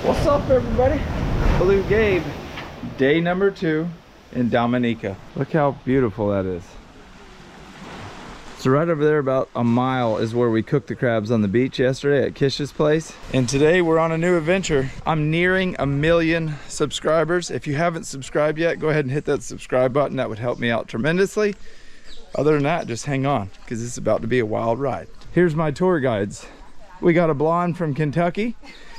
What's up, everybody? BlueGabe, day number 2 in Dominica. Look how beautiful that is. So right over there, about a mile, is where we cooked the crabs on the beach yesterday at Kish's place. And today we're on a new adventure. I'm nearing 1 million subscribers. If you haven't subscribed yet, go ahead and hit that subscribe button. That would help me out tremendously. Other than that, just hang on, because it's about to be a wild ride. Here's my tour guides. We got a blonde from Kentucky,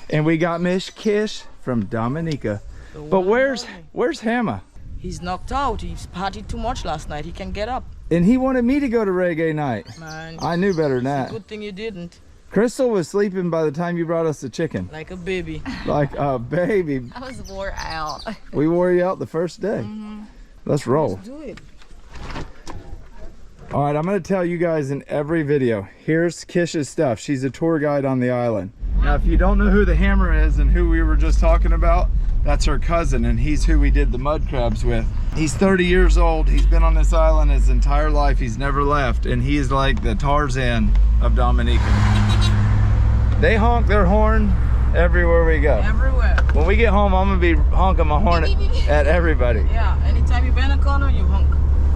and we got Miss Kish from Dominica. But where's Hammer? He's knocked out. He partied too much last night. He can get up. And he wanted me to go to reggae night. Man, I knew better than that. Good thing you didn't. Crystal was sleeping by the time you brought us the chicken. Like a baby. Like a baby. I was wore out. We wore you out the first day. Let's roll. Let's do it. All right, I'm gonna tell you guys in every video, here's Kish's stuff. She's a tour guide on the island. Now, if you don't know who the Hammer is and who we were just talking about, that's her cousin, and he's who we did the mud crabs with. He's 30 years old. He's been on this island his entire life. He's never left, and he's like the Tarzan of Dominica. They honk their horn everywhere we go. Everywhere. When we get home, I'm gonna be honking my horn at everybody. Yeah, anytime you bend a corner, you honk.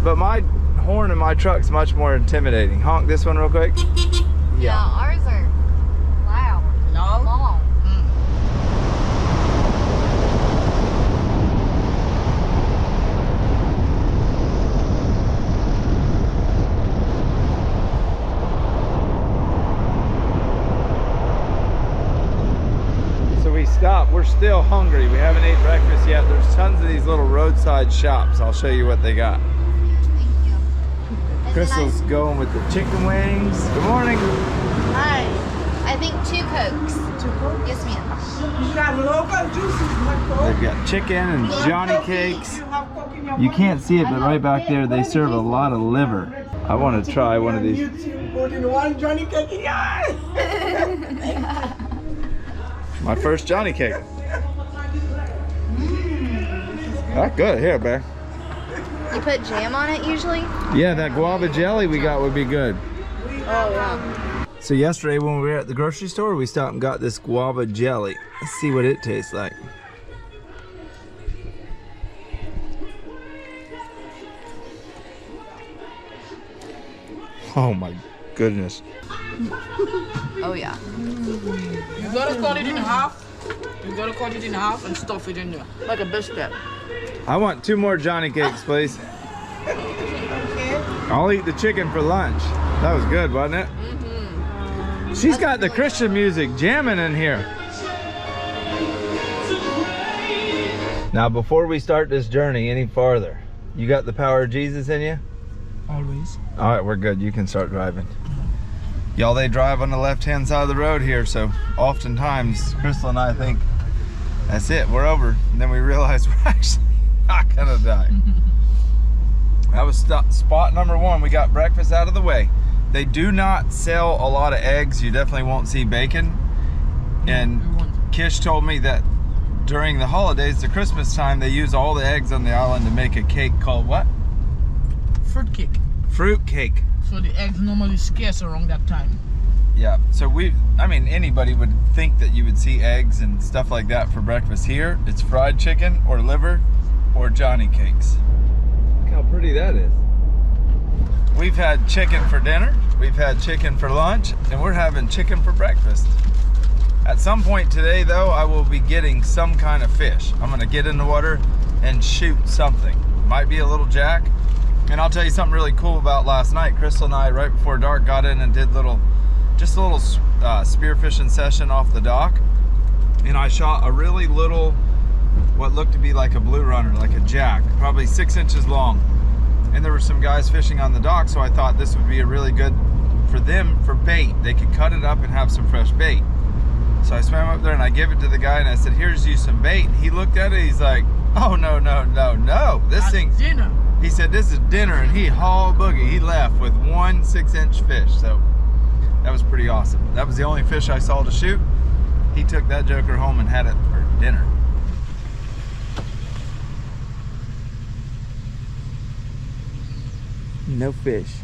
But my horn in my truck's much more intimidating. Honk this one real quick. Yeah, ours are loud. No? Long. So we stopped. We're still hungry. We haven't ate breakfast yet. There's tons of these little roadside shops. I'll show you what they got. Crystal's going with the chicken wings. Good morning. Hi. I think 2 Cokes. 2 Cokes? Yes, ma'am. You got local juices, They've got chicken and Johnny cakes. You can't see it, but right back there they serve a lot of liver. I want to try one of these. My first Johnny cake. That's good. Here, bear. You put jam on it usually? Yeah, that guava jelly we got would be good. Oh, yeah. So yesterday when we were at the grocery store, we stopped and got this guava jelly. Let's see what it tastes like. Oh my goodness. Oh, yeah. You gotta cut it in half. You gotta cut it in half and stuff it in there. Like a biscuit. I want 2 more Johnny cakes, please. I'll eat the chicken for lunch. That was good, wasn't it? She's got the Christian music jamming in here. Now, before we start this journey any farther, you got the power of Jesus in you? Always. All right, we're good. You can start driving. Y'all, they drive on the left-hand side of the road here, so oftentimes Crystal and I think, that's it, we're over. And then we realize we're actually not gonna die. That was spot number 1. We got breakfast out of the way. They do not sell a lot of eggs. You definitely won't see bacon. And Kish told me that during the holidays, the Christmas time, they use all the eggs on the island to make a cake called what? Fruit cake. Fruit cake. So the eggs normally scarce around that time. Yeah, so I mean, anybody would think that you would see eggs and stuff like that for breakfast. Here, it's fried chicken or liver or Johnny cakes. Look how pretty that is. We've had chicken for dinner, we've had chicken for lunch, and we're having chicken for breakfast. At some point today, though, I will be getting some kind of fish. I'm gonna get in the water and shoot something. Might be a little jack. And I'll tell you something really cool about last night. Crystal and I, right before dark, got in and did just a little spearfishing session off the dock. And I shot a really little, what looked to be like a blue runner, like a jack, probably 6 inches long. And there were some guys fishing on the dock, so I thought this would be a really good for them for bait. They could cut it up and have some fresh bait. So I swam up there and I gave it to the guy and I said, here's you some bait. He looked at it, he's like, oh, no, no, no, no. This thing's dinner. He said, this is dinner, and he hauled boogie. He left with 1 6-inch fish. So that was pretty awesome. That was the only fish I saw to shoot. He took that joker home and had it for dinner. No fish.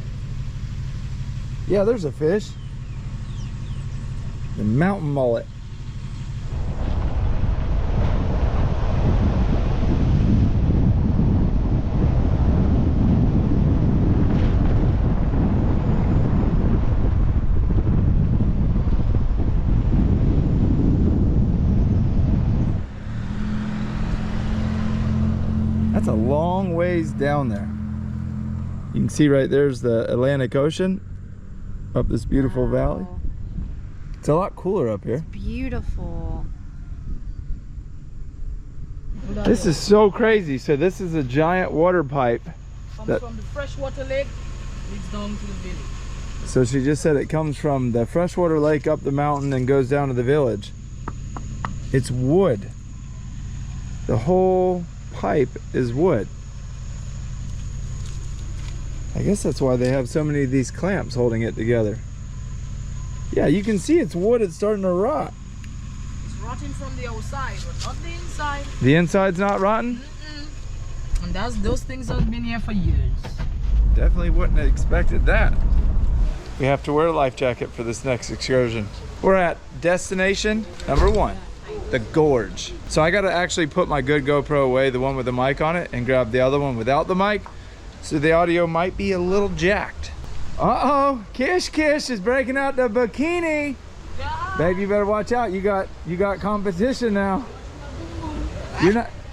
Yeah, there's a fish. The mountain mullet. That's a long ways down there. You can see right there's the Atlantic Ocean up this beautiful valley. It's a lot cooler up here. Beautiful. This is so crazy. So this is a giant water pipe. From the freshwater lake, leads down to the village. So she just said it comes from the freshwater lake up the mountain and goes down to the village. It's wood. The whole pipe is wood. I guess that's why they have so many of these clamps holding it together. Yeah, you can see it's wood. It's starting to rot. It's rotting from the outside, but not the inside. The inside's not rotten? And those things have been here for years. Definitely wouldn't have expected that. We have to wear a life jacket for this next excursion. We're at destination number 1, the Gorge. So I gotta actually put my good GoPro away, the one with the mic on it, and grab the other one without the mic. So the audio might be a little jacked. Uh-oh, Kish is breaking out the bikini. Yeah. Babe, you better watch out. You got competition now.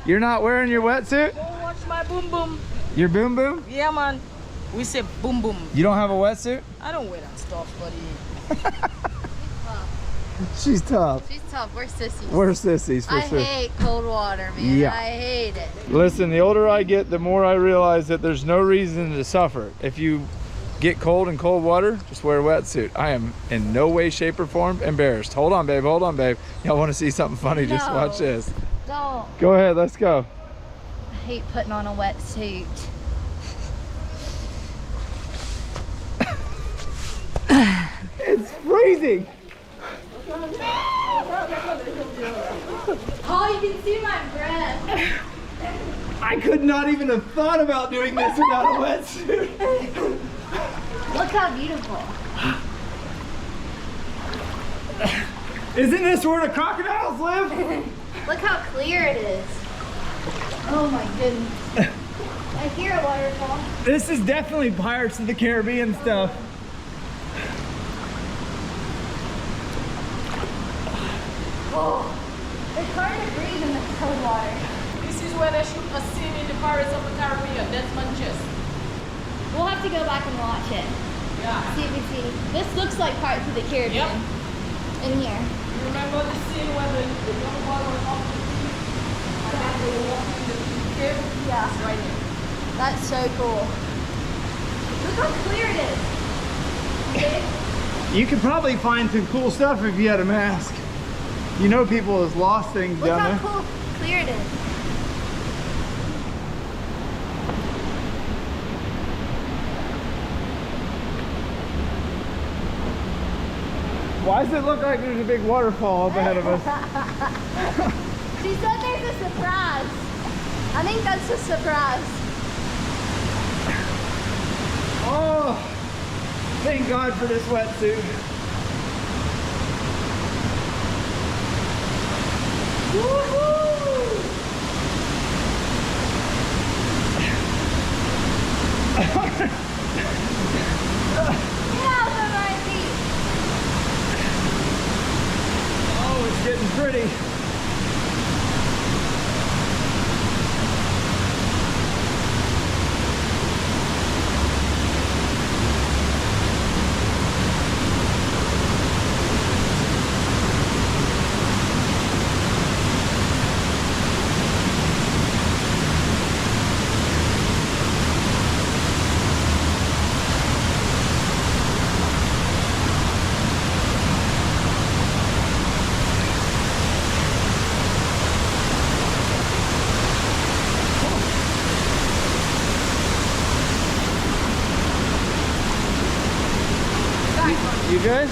You're not wearing your wetsuit? Go watch my boom boom. Your boom boom? Yeah, man. We say boom boom. You don't have a wetsuit? I don't wear that stuff, buddy. She's tough. She's tough. We're sissies. We're sissies for I sure. hate cold water, man. Yeah. I hate it. Listen, the older I get, the more I realize that there's no reason to suffer. If you get cold in cold water, just wear a wetsuit. I am in no way, shape, or form embarrassed. Hold on, babe. Hold on, babe. Y'all want to see something funny? Just No. watch this. Don't. Go ahead. Let's go. I hate putting on a wetsuit. It's freezing. Oh, you can see my breath. I could not even have thought about doing this without a wetsuit. Look how beautiful. Isn't this where the crocodiles live? Look how clear it is. Oh my goodness. I hear a waterfall. This is definitely Pirates of the Caribbean stuff. Oh, it's hard to breathe in this cold water. This is where they shoot a scene in the Pirates of the Caribbean. That's Manchester. We'll have to go back and watch it. Yeah. See if we see. This looks like Pirates of the Caribbean. Yep. In here. You remember the scene where the young boy was off the sea and then they were walking in the cave? Yeah. It's right here. That's so cool. Look how clear it is. Okay? You could probably find some cool stuff if you had a mask. You know people has lost things Look down how there. cool clear it is. Why does it look like there's a big waterfall up ahead of us? She said there's a surprise. I think that's a surprise. Oh, thank God for this wetsuit. Oh, it's getting pretty. You good?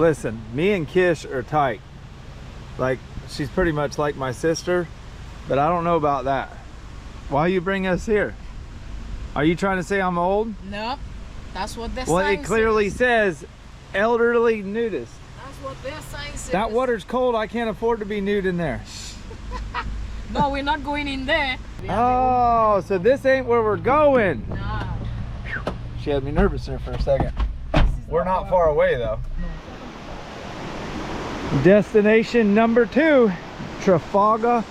Listen, me and Kish are tight. Like, she's pretty much like my sister, but I don't know about that. Why you bring us here? Are you trying to say I'm old? No, that's what their Well, sign it clearly says. says elderly nudist. That's what their sign says. That water's cold. I can't afford to be nude in there. No, we're not going in there. Oh, so this ain't where we're going. Nah. She had me nervous there for a second. We're not far away though. Destination number 2, Trafalgar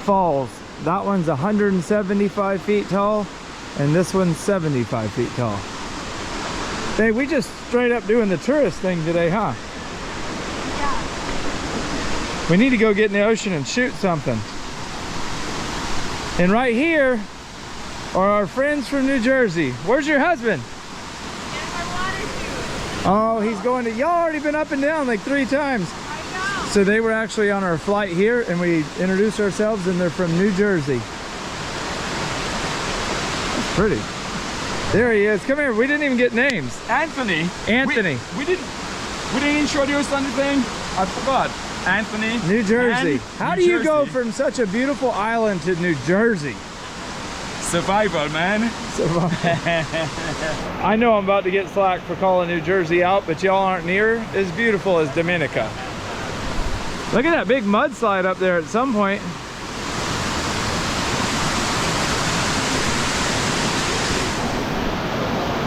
Falls. That one's 175 feet tall, and this one's 75 feet tall. Hey, we just straight up doing the tourist thing today, huh? Yeah. We need to go get in the ocean and shoot something. And right here are our friends from New Jersey. Where's your husband? Oh, he's going to, y'all already been up and down like 3 times. I know. So they were actually on our flight here, and we introduced ourselves, and they're from New Jersey. That's pretty. There he is. Come here. We didn't even get names. Anthony. Anthony. We didn't introduce anything. I forgot. Anthony. New Jersey. and How New do you go Jersey. from such a beautiful island to New Jersey? Survival, man. I know I'm about to get slack for calling New Jersey out, but y'all aren't near as beautiful as Dominica. Look at that big mudslide up there at some point.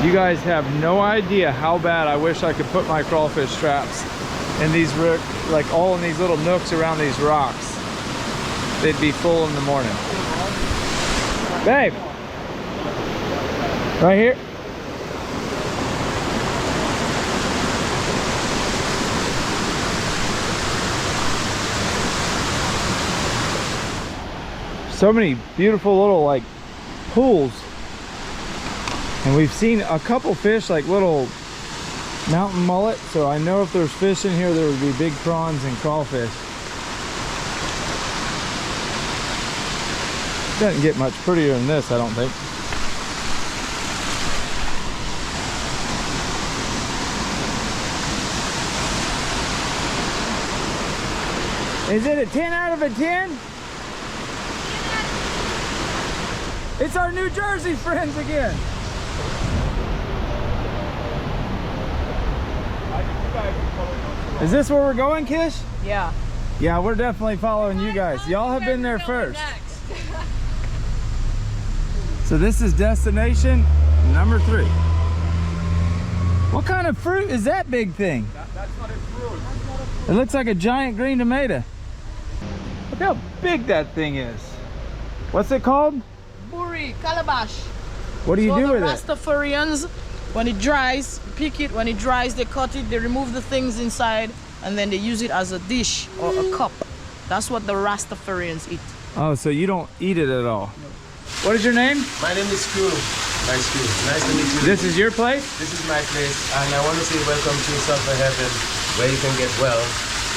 You guys have no idea how bad I wish I could put my crawfish traps in these, like all in these little nooks around these rocks. They'd be full in the morning. Babe, right here. So many beautiful little like pools. And we've seen a couple fish, like little mountain mullet. So I know if there's fish in here, there would be big prawns and crawfish. Doesn't get much prettier than this, I don't think. Is it a 10 out of a 10? It's our New Jersey friends again. Is this where we're going, Kish? Yeah. Yeah, we're definitely following you guys. Y'all have been there first. So this is destination number 3. What kind of fruit is that big thing? That's not a fruit. It looks like a giant green tomato. Look how big that thing is. What's it called? Buri, calabash. What do you do with the it? Rastafarians, when it dries, pick it. When it dries, they cut it, they remove the things inside, and then they use it as a dish or a cup. That's what the Rastafarians eat. Oh, so you don't eat it at all? What is your name? My name is Q. Nice to meet you. This is your place? This is my place, and I want to say welcome to Sulphur Heaven, where you can get well,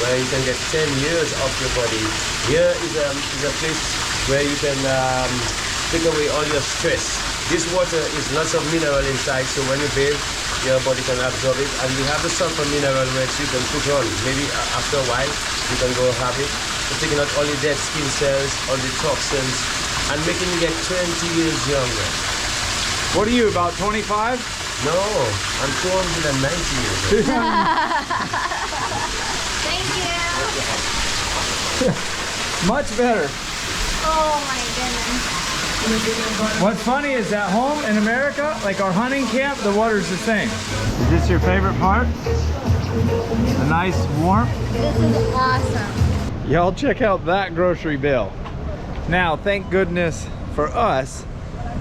where you can get 10 years off your body. Here is a place where you can take away all your stress. This water is lots of mineral inside, so when you bathe, your body can absorb it, and we have the sulfur mineral which you can put on. Maybe after a while, you can go have it. You're taking out all the dead skin cells, all the toxins, and making you get 20 years younger. What are you, about 25? No, I'm 290 years old. Thank you. Much better. Oh my goodness. What's funny is at home in America, like our hunting camp, the water's the same. Is this your favorite part? A nice warmth? This is awesome. Y'all check out that grocery bill. Now, thank goodness for us,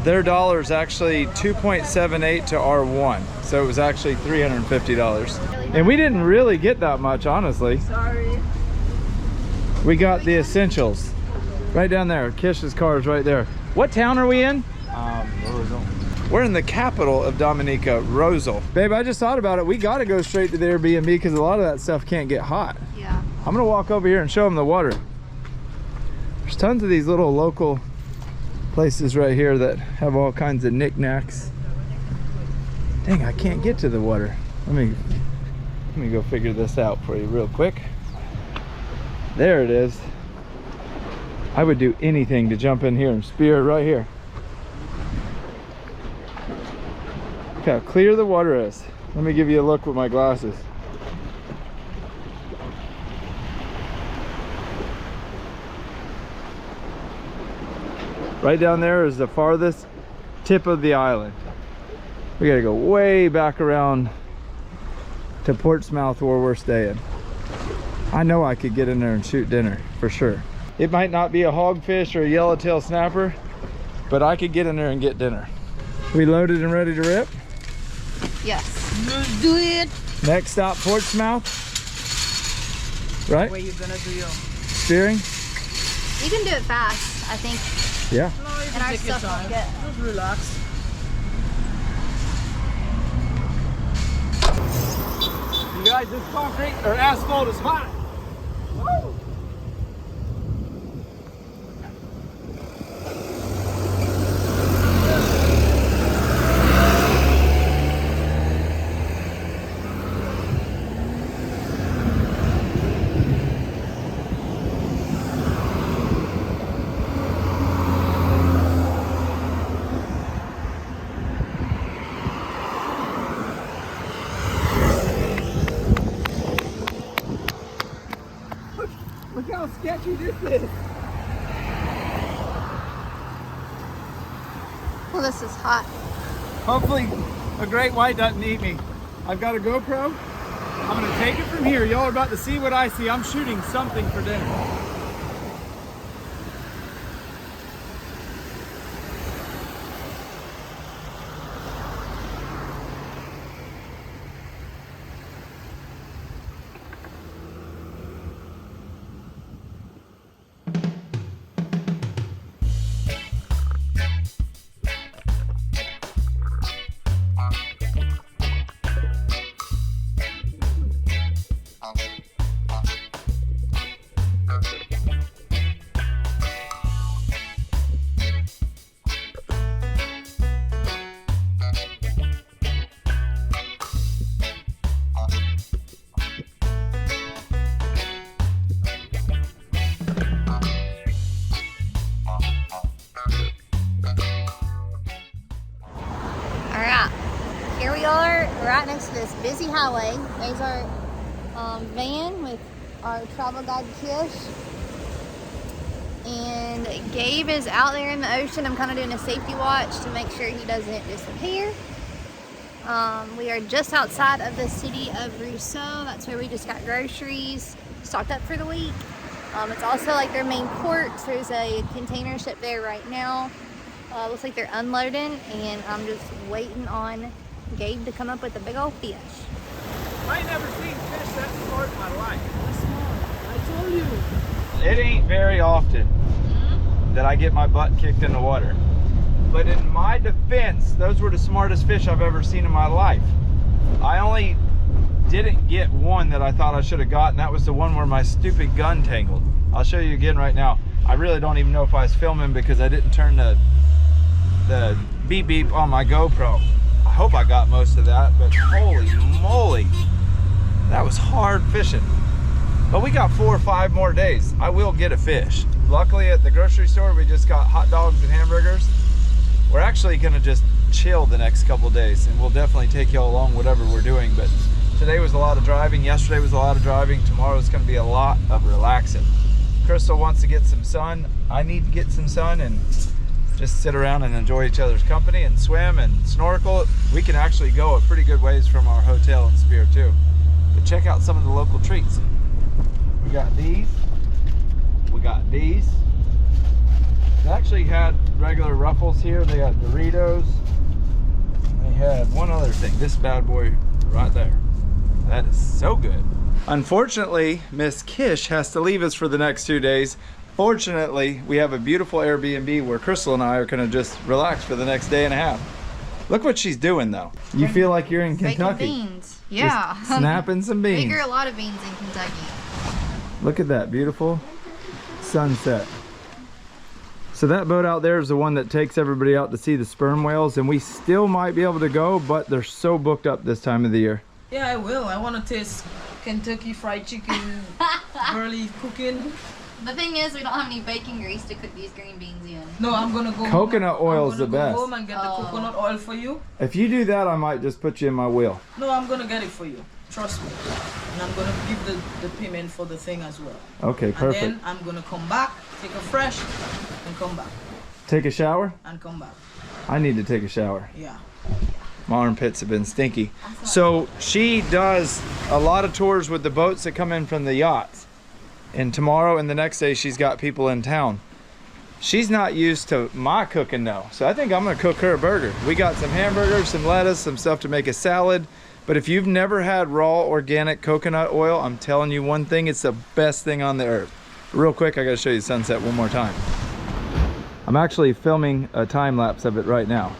their dollar is actually 2.78 to our 1. So it was actually $350. And we didn't really get that much, honestly. Sorry. We got the essentials. Right down there, Kish's car is right there. What town are we in? Rosal. We're in the capital of Dominica, Rosal. Babe, I just thought about it. We gotta go straight to the Airbnb because a lot of that stuff can't get hot. Yeah. I'm gonna walk over here and show them the water. There's tons of these little local places right here that have all kinds of knickknacks. Dang, I can't get to the water. Let me Let me go figure this out for you real quick. There it is. I would do anything to jump in here and spear it right here. Look how clear the water is. Let me give you a look with my glasses. Right down there is the farthest tip of the island. We gotta go way back around to Portsmouth where we're staying. I know I could get in there and shoot dinner for sure. It might not be a hogfish or a yellowtail snapper, but I could get in there and get dinner. We loaded and ready to rip? Yes. Let's do it. Next stop, Portsmouth. Right? Where you gonna do your? Spearing? You can do it fast, I think. Yeah. No, you And can our take your stuff won't time. get. Just relax. You guys, this concrete or asphalt is hot. Woo! Look how sketchy this is. Well, this is hot. Hopefully a great white doesn't eat me. I've got a GoPro. I'm gonna take it from here. Y'all are about to see what I see. I'm shooting something for dinner. Here we are, right next to this busy highway. There's our van with our travel guide Kish. And Gabe is out there in the ocean. I'm kind of doing a safety watch to make sure he doesn't disappear. We are just outside of the city of Rousseau. That's where we just got groceries, stocked up for the week. It's also like their main port. So there's a container ship there right now. Looks like they're unloading, and I'm just waiting on Gabe to come up with a big old fish. I ain't never seen fish that smart in my life. That's smart. I told you. It ain't very often that I get my butt kicked in the water. But in my defense, those were the smartest fish I've ever seen in my life. I only didn't get one that I thought I should have gotten. That was the one where my stupid gun tangled. I'll show you again right now. I really don't even know if I was filming because I didn't turn the beep beep on my GoPro. I hope I got most of that, but holy moly, that was hard fishing. But we got 4 or 5 more days. I will get a fish. Luckily at the grocery store, we just got hot dogs and hamburgers. We're actually gonna just chill the next couple days, and we'll definitely take y'all along whatever we're doing. But today was a lot of driving, yesterday was a lot of driving, tomorrow's gonna be a lot of relaxing. Crystal wants to get some sun. I need to get some sun and just sit around and enjoy each other's company and swim and snorkel. We can actually go a pretty good ways from our hotel in Spear too. But check out some of the local treats. We got these. We got these. They actually had regular Ruffles here. They had Doritos. They had one other thing. This bad boy right there. That is so good. Unfortunately, Miss Kish has to leave us for the next 2 days. Fortunately, we have a beautiful Airbnb where Crystal and I are gonna just relax for the next day and a half. Look what she's doing though. You feel like you're in Kentucky. Baking beans. Yeah. Just snapping some beans. Figure a lot of beans in Kentucky. Look at that beautiful sunset. So that boat out there is the one that takes everybody out to see the sperm whales, and we still might be able to go, but they're so booked up this time of the year. Yeah, I will. I want to taste Kentucky Fried Chicken, burly cooking. The thing is, we don't have any bacon grease to cook these green beans in. No, I'm gonna go. Coconut oil is the best. Home and get the coconut oil for you. If you do that, I might just put you in my wheel. No, I'm gonna get it for you. Trust me. And I'm gonna give the payment for the thing as well. Okay, perfect. And then I'm gonna come back, take a fresh, and come back. Take a shower? And come back. I need to take a shower. Yeah. My armpits have been stinky. So she does a lot of tours with the boats that come in from the yachts. And tomorrow and the next day she's got people in town. She's not used to my cooking though. So I think I'm gonna cook her a burger. We got some hamburgers, some lettuce, some stuff to make a salad. But if you've never had raw organic coconut oil, I'm telling you one thing, it's the best thing on the earth. Real quick, I gotta show you the sunset one more time. I'm actually filming a time lapse of it right now.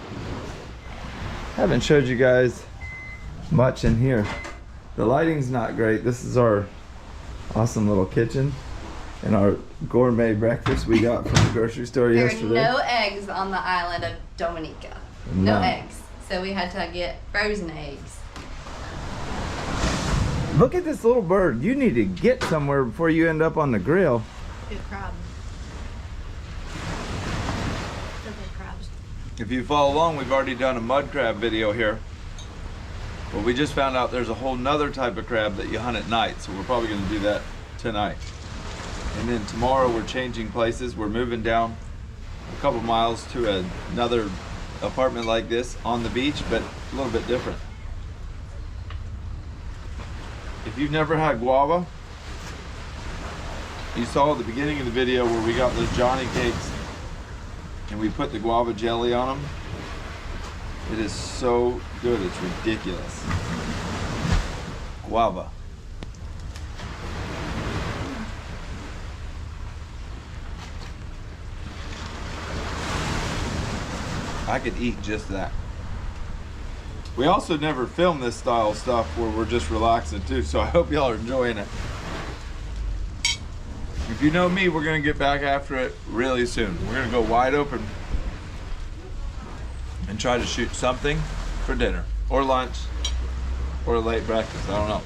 Haven't showed you guys much in here. The lighting's not great. This is our awesome little kitchen and our gourmet breakfast we got from the grocery store yesterday. There are no eggs on the island of Dominica. No eggs. So we had to get frozen eggs. Look at this little bird. You need to get somewhere before you end up on the grill. Good crab. Good crabs. If you follow along, we've already done a mud crab video here. But we just found out there's a whole nother type of crab that you hunt at night. So we're probably gonna do that tonight. And then tomorrow we're changing places. We're moving down a couple miles to another apartment like this on the beach, but a little bit different. If you've never had guava, you saw at the beginning of the video where we got those Johnny cakes and we put the guava jelly on them. It is so good, it's ridiculous. Guava. I could eat just that. We also never film this style stuff where we're just relaxing too, so I hope y'all are enjoying it. If you know me, we're gonna get back after it really soon. We're gonna go wide open and try to shoot something for dinner or lunch or a late breakfast. I don't know.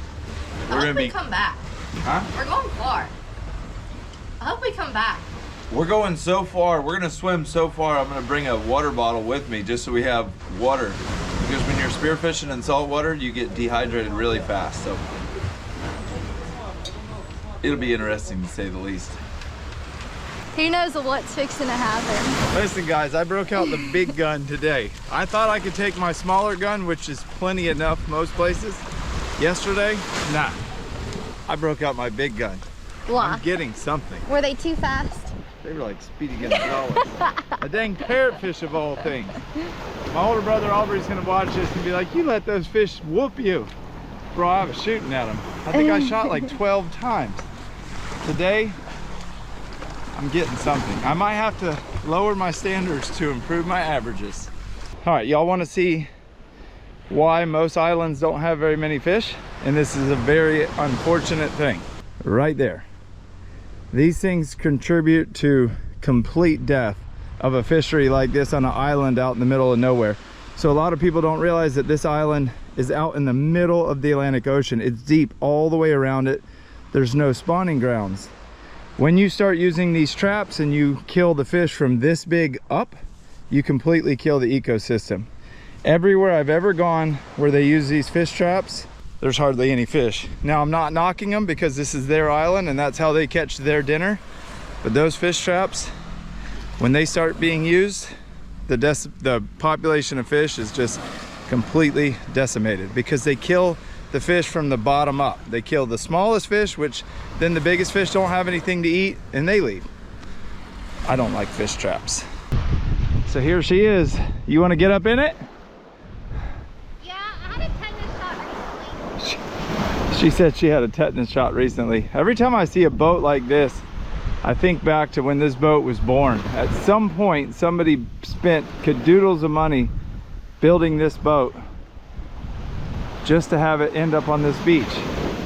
I hope we come back. Huh? We're going far. I hope we come back. We're going so far. We're gonna swim so far. I'm gonna bring a water bottle with me just so we have water. Because when you're spearfishing in salt water, you get dehydrated really fast. So it'll be interesting to say the least. Who knows what's fixing to happen? Listen guys, I broke out the big gun today. I thought I could take my smaller gun, which is plenty enough most places. Yesterday, nah. I broke out my big gun. Why? I'm getting something. Were they too fast? They were like Speedy Gonzales. A dang parrotfish of all things. My older brother Aubrey's gonna watch this and be like, you let those fish whoop you. Bro, I was shooting at them. I think I shot like 12 times. Today, I'm getting something. I might have to lower my standards to improve my averages. All right, y'all wanna see why most islands don't have very many fish? And this is a very unfortunate thing. Right there. These things contribute to complete death of a fishery like this on an island out in the middle of nowhere. So a lot of people don't realize that this island is out in the middle of the Atlantic Ocean. It's deep all the way around it. There's no spawning grounds. When you start using these traps and you kill the fish from this big up, you completely kill the ecosystem. Everywhere I've ever gone where they use these fish traps, there's hardly any fish. Now I'm not knocking them because this is their island and that's how they catch their dinner. But those fish traps, when they start being used, the population of fish is just completely decimated because they kill the fish from the bottom up. They kill the smallest fish, which then the biggest fish don't have anything to eat and they leave. I don't like fish traps. So here she is. You want to get up in it? She said she had a tetanus shot recently. Every time I see a boat like this, I think back to when this boat was born. At some point, somebody spent cadoodles of money building this boat just to have it end up on this beach.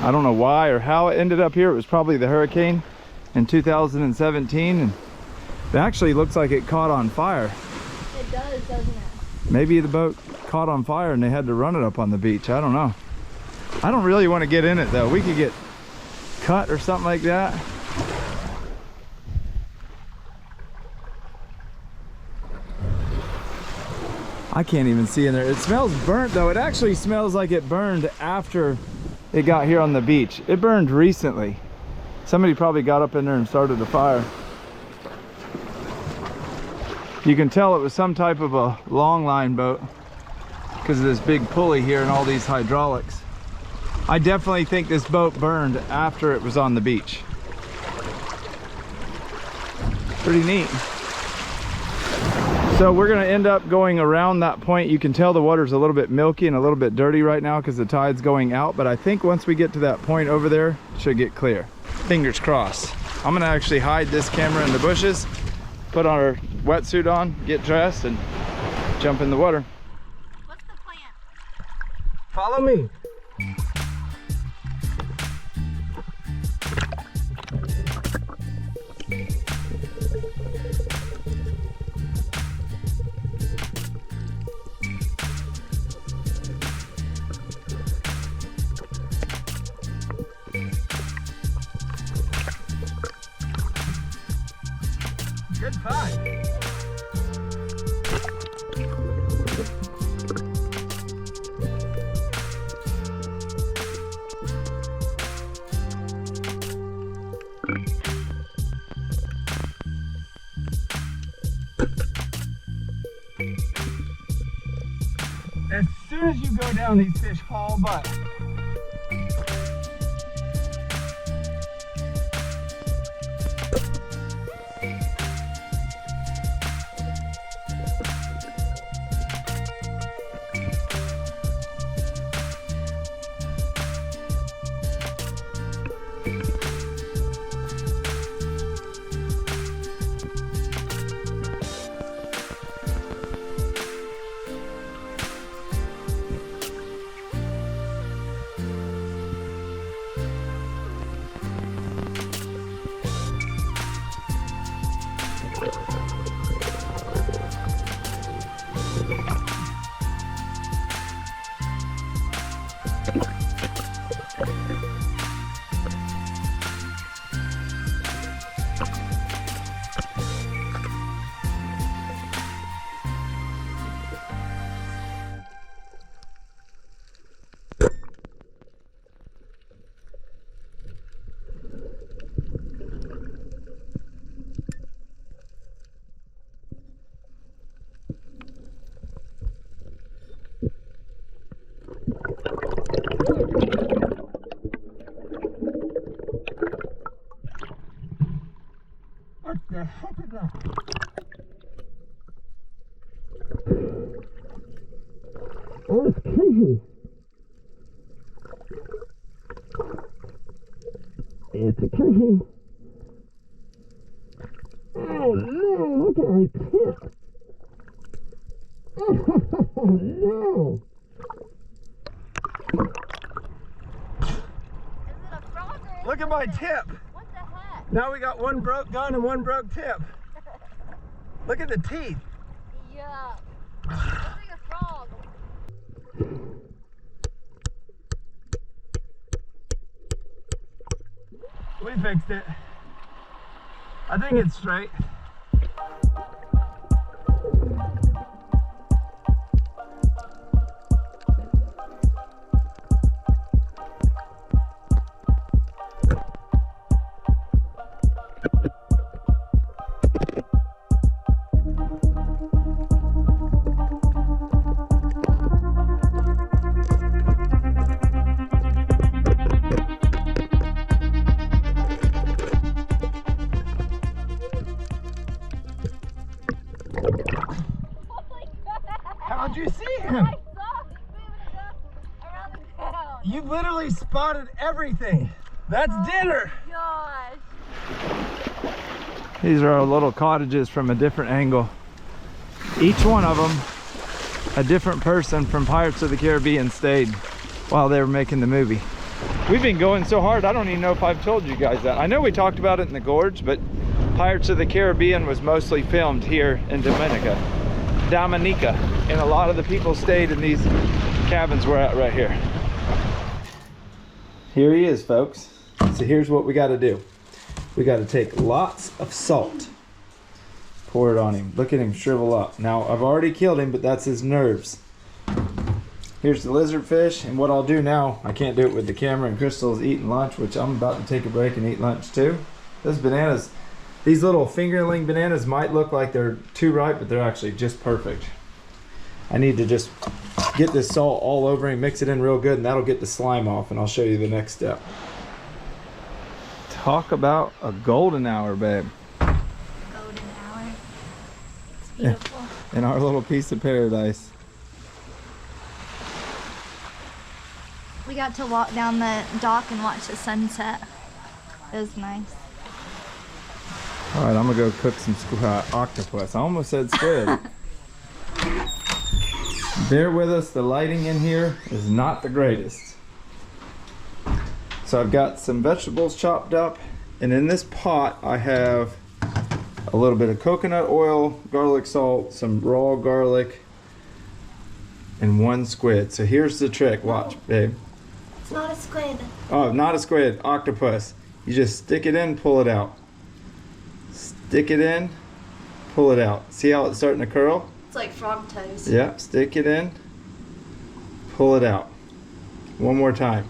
I don't know why or how it ended up here. It was probably the hurricane in 2017. And it actually looks like it caught on fire. It does, doesn't it? Maybe the boat caught on fire and they had to run it up on the beach. I don't know. I don't really want to get in it though. We could get cut or something like that. I can't even see in there. It smells burnt though. It actually smells like it burned after it got here on the beach. It burned recently. Somebody probably got up in there and started a fire. You can tell it was some type of a long line boat because of this big pulley here and all these hydraulics. I definitely think this boat burned after it was on the beach. Pretty neat. So we're gonna end up going around that point. You can tell the water's a little bit milky and a little bit dirty right now because the tide's going out, but I think once we get to that point over there, it should get clear. Fingers crossed. I'm gonna actually hide this camera in the bushes, put our wetsuit on, get dressed, and jump in the water. What's the plan? Follow me. Good find. As soon as you go down, these fish haul butt. What the heck is that? Oh, it's crazy. It's a crazy. Oh no, look at my tip. Oh no. Is it a frog or Look at my tip. what the heck? Now we got one broke gun and one broke tip. Look at the teeth. Yuck. Looks like a frog. We fixed it. I think it's straight. How'd you see him? I saw him moving up around the ground. You literally spotted everything. That's dinner. Gosh. These are our little cottages from a different angle. Each one of them, a different person from Pirates of the Caribbean stayed while they were making the movie. We've been going so hard, I don't even know if I've told you guys that. I know we talked about it in the Gorge, but Pirates of the Caribbean was mostly filmed here in Dominica, and a lot of the people stayed in these cabins we're at right here. Here he is, folks. So here's what we got to do. We got to take lots of salt. Pour it on him. Look at him shrivel up. Now, I've already killed him, but that's his nerves. Here's the lizard fish, and what I'll do now, I can't do it with the camera, and Crystal's eating lunch, which I'm about to take a break and eat lunch too. Those bananas, these little fingerling bananas might look like they're too ripe, but they're actually just perfect. I need to just get this salt all over him, mix it in real good, and that'll get the slime off, and I'll show you the next step. Talk about a golden hour, babe. Golden hour. It's beautiful. In our little piece of paradise. We got to walk down the dock and watch the sunset. It was nice. All right, I'm gonna go cook some octopus. I almost said squid. Bear with us, the lighting in here is not the greatest. So I've got some vegetables chopped up, and in this pot I have a little bit of coconut oil, garlic salt, some raw garlic, and 1 squid. So here's the trick, watch, babe. It's not a squid. Oh, not a squid, octopus. You just stick it in, pull it out. Stick it in, pull it out. See how it's starting to curl? It's like frog toes. Yeah, stick it in, pull it out. One more time.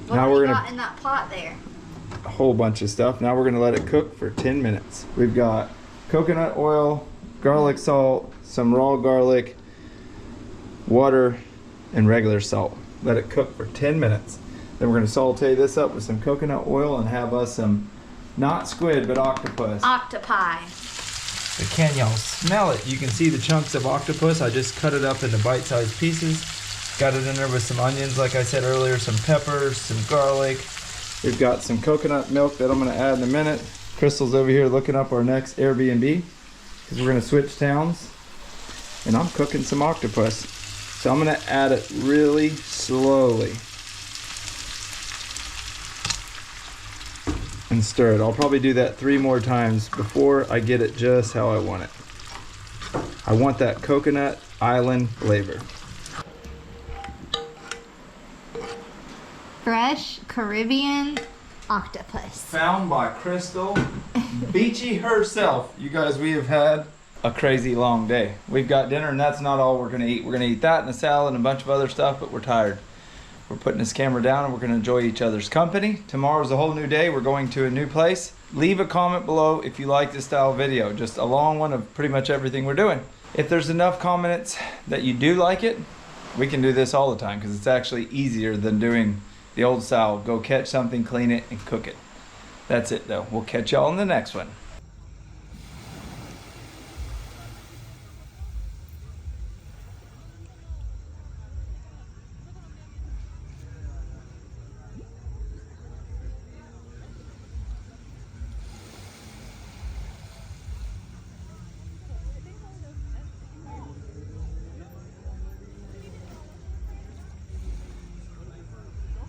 What Now have we're we gonna- got in that pot there? A whole bunch of stuff. Now we're gonna let it cook for 10 minutes. We've got coconut oil, garlic salt, some raw garlic, water, and regular salt. Let it cook for 10 minutes. Then we're gonna saute this up with some coconut oil and have us some, not squid, but octopus. Octopi. But can y'all smell it? You can see the chunks of octopus. I just cut it up into bite-sized pieces. Got it in there with some onions, like I said earlier, some peppers, some garlic. We've got some coconut milk that I'm gonna add in a minute. Crystal's over here looking up our next Airbnb because we're gonna switch towns. And I'm cooking some octopus. So I'm gonna add it really slowly. And stir it. I'll probably do that 3 more times before I get it just how I want it. I want that coconut island flavor. Fresh Caribbean octopus. Found by Crystal Beachy herself. You guys, we have had a crazy long day. We've got dinner, and that's not all we're gonna eat. We're gonna eat that and a salad and a bunch of other stuff, but we're tired. We're putting this camera down and we're gonna enjoy each other's company. Tomorrow's a whole new day. We're going to a new place. Leave a comment below if you like this style video. Just a long one of pretty much everything we're doing. If there's enough comments that you do like it, we can do this all the time because it's actually easier than doing the old style. Go catch something, clean it, and cook it. That's it though. We'll catch y'all in the next one.